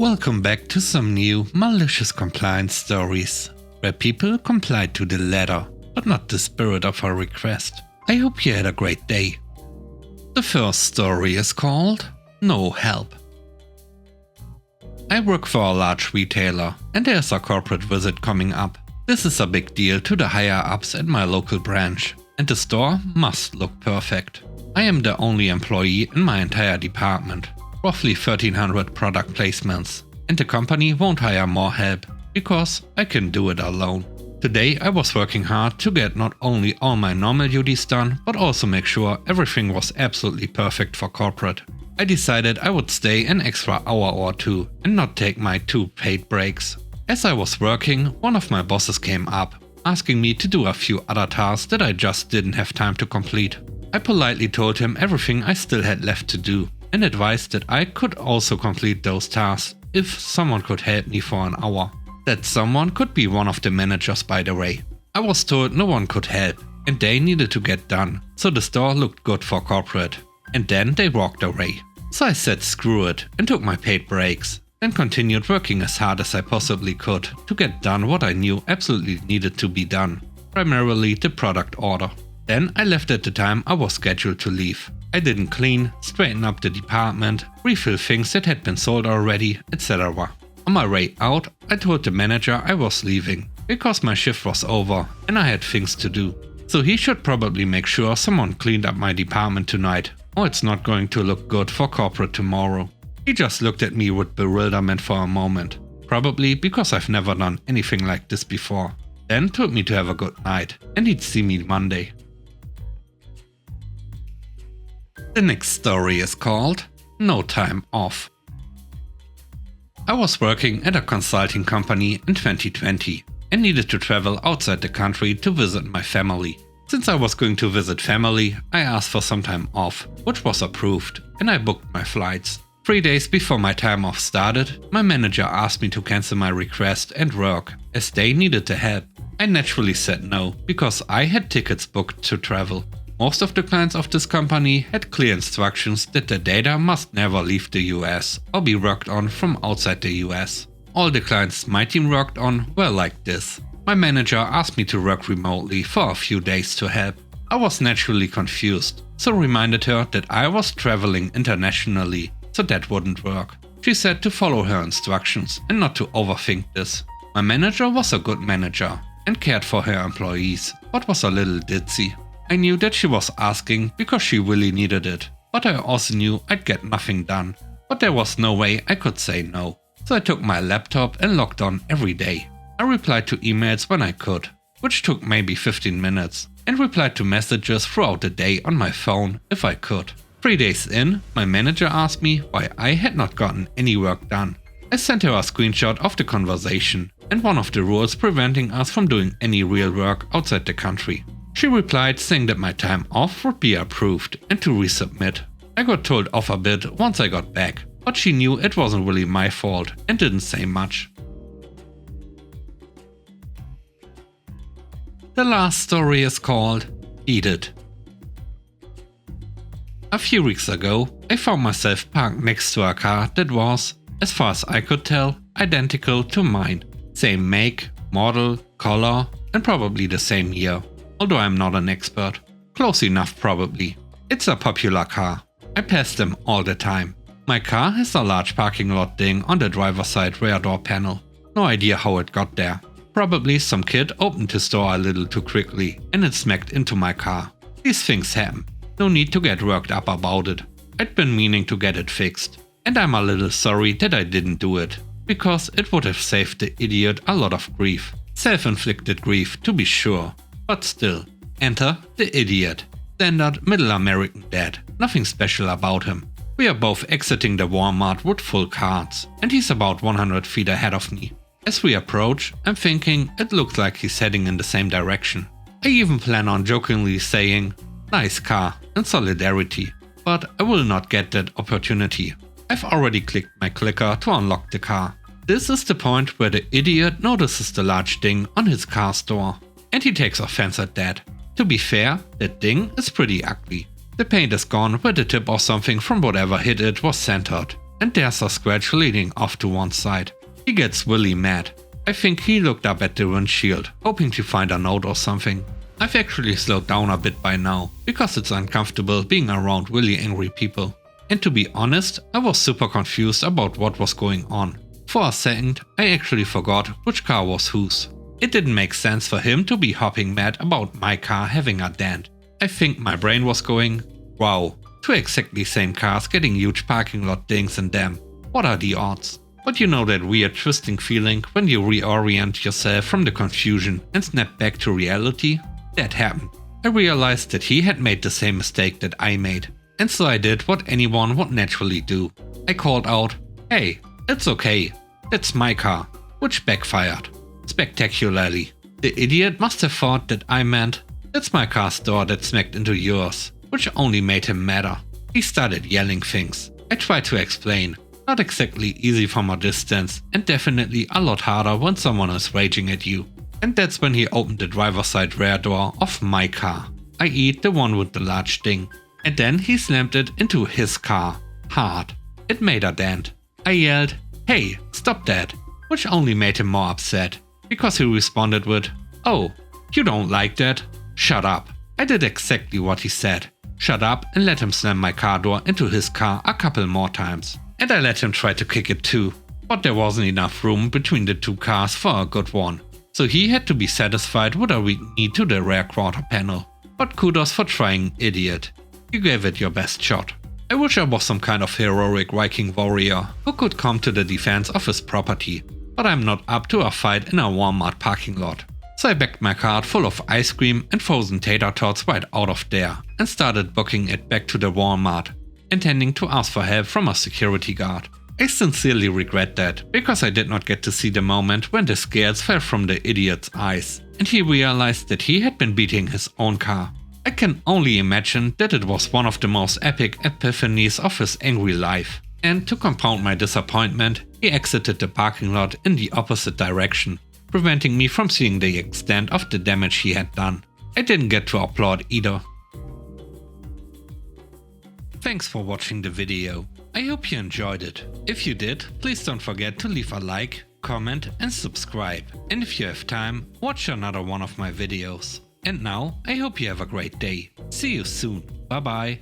Welcome back to some new malicious compliance stories, where people complied to the letter, but not the spirit of our request. I hope you had a great day. The first story is called No Help. I work for a large retailer, and there's a corporate visit coming up. This is a big deal to the higher-ups at my local branch, and the store must look perfect. I am the only employee in my entire department. Roughly 1300 product placements, and the company won't hire more help because I can do it alone. Today I was working hard to get not only all my normal duties done, but also make sure everything was absolutely perfect for corporate. I decided I would stay an extra hour or two and not take my 2 paid breaks. As I was working, one of my bosses came up, asking me to do a few other tasks that I just didn't have time to complete. I politely told him everything I still had left to do, and advised that I could also complete those tasks if someone could help me for an hour. That someone could be one of the managers, by the way. I was told no one could help, and they needed to get done, so the store looked good for corporate. And then they walked away. So I said screw it and took my paid breaks, then continued working as hard as I possibly could to get done what I knew absolutely needed to be done, primarily the product order. Then I left at the time I was scheduled to leave. I didn't clean, straighten up the department, refill things that had been sold already, etc. On my way out, I told the manager I was leaving, because my shift was over and I had things to do. So he should probably make sure someone cleaned up my department tonight, or it's not going to look good for corporate tomorrow. He just looked at me with bewilderment for a moment, probably because I've never done anything like this before. Then told me to have a good night, and he'd see me Monday. The next story is called No Time Off. I was working at a consulting company in 2020 and needed to travel outside the country to visit my family. Since I was going to visit family, I asked for some time off, which was approved, and I booked my flights. 3 days before my time off started, my manager asked me to cancel my request and work, as they needed the help. I naturally said no, because I had tickets booked to travel. Most of the clients of this company had clear instructions that the data must never leave the US or be worked on from outside the US. All the clients my team worked on were like this. My manager asked me to work remotely for a few days to help. I was naturally confused, so reminded her that I was traveling internationally, so that wouldn't work. She said to follow her instructions and not to overthink this. My manager was a good manager and cared for her employees, but was a little ditzy. I knew that she was asking because she really needed it, but I also knew I'd get nothing done. But there was no way I could say no. So I took my laptop and logged on every day. I replied to emails when I could, which took maybe 15 minutes, and replied to messages throughout the day on my phone if I could. 3 days in, my manager asked me why I had not gotten any work done. I sent her a screenshot of the conversation and one of the rules preventing us from doing any real work outside the country. She replied saying that my time off would be approved and to resubmit. I got told off a bit once I got back, but she knew it wasn't really my fault and didn't say much. The last story is called Eat It. A few weeks ago, I found myself parked next to a car that was, as far as I could tell, identical to mine. Same make, model, color, and probably the same year. Although I'm not an expert. Close enough probably. It's a popular car. I pass them all the time. My car has a large parking lot ding on the driver's side rear door panel. No idea how it got there. Probably some kid opened his door a little too quickly and it smacked into my car. These things happen. No need to get worked up about it. I'd been meaning to get it fixed. And I'm a little sorry that I didn't do it, because it would have saved the idiot a lot of grief. Self-inflicted grief, to be sure. But still, enter the idiot. Standard middle American dad, nothing special about him. We are both exiting the Walmart with full carts, and he's about 100 feet ahead of me. As we approach, I'm thinking it looks like he's heading in the same direction. I even plan on jokingly saying, "Nice car," in solidarity, but I will not get that opportunity. I've already clicked my clicker to unlock the car. This is the point where the idiot notices the large ding on his car's door. And he takes offense at that. To be fair, that ding is pretty ugly. The paint is gone where the tip or something from whatever hit it was centered, and there's a scratch leading off to one side. He gets really mad. I think he looked up at the windshield, hoping to find a note or something. I've actually slowed down a bit by now, because it's uncomfortable being around really angry people. And to be honest, I was super confused about what was going on. For a second, I actually forgot which car was whose. It didn't make sense for him to be hopping mad about my car having a dent. I think my brain was going, wow, two exactly same cars getting huge parking lot dings in them. What are the odds? But you know that weird twisting feeling when you reorient yourself from the confusion and snap back to reality? That happened. I realized that he had made the same mistake that I made. And so I did what anyone would naturally do. I called out, "Hey, it's okay. That's my car," which backfired spectacularly. The idiot must have thought that I meant, "It's my car's door that smacked into yours," which only made him madder. He started yelling things. I tried to explain. Not exactly easy from a distance, and definitely a lot harder when someone is raging at you. And that's when he opened the driver's side rear door of my car, i.e. the one with the large ding. And then he slammed it into his car, hard. It made a dent. I yelled, "Hey, stop that," which only made him more upset, because he responded with, "Oh, you don't like that? Shut up." I did exactly what he said. Shut up, and let him slam my car door into his car a couple more times. And I let him try to kick it too, but there wasn't enough room between the two cars for a good one. So he had to be satisfied with a weak knee to the rear quarter panel. But kudos for trying, idiot. You gave it your best shot. I wish I was some kind of heroic Viking warrior who could come to the defense of his property, but I'm not up to a fight in a Walmart parking lot. So I backed my cart full of ice cream and frozen tater tots right out of there and started booking it back to the Walmart, intending to ask for help from a security guard. I sincerely regret that, because I did not get to see the moment when the scales fell from the idiot's eyes, and he realized that he had been beating his own car. I can only imagine that it was one of the most epic epiphanies of his angry life. And to compound my disappointment, he exited the parking lot in the opposite direction, preventing me from seeing the extent of the damage he had done. I didn't get to applaud either. Thanks for watching the video. I hope you enjoyed it. If you did, please don't forget to leave a like, comment and subscribe. And if you have time, watch another one of my videos. And now, I hope you have a great day. See you soon. Bye bye.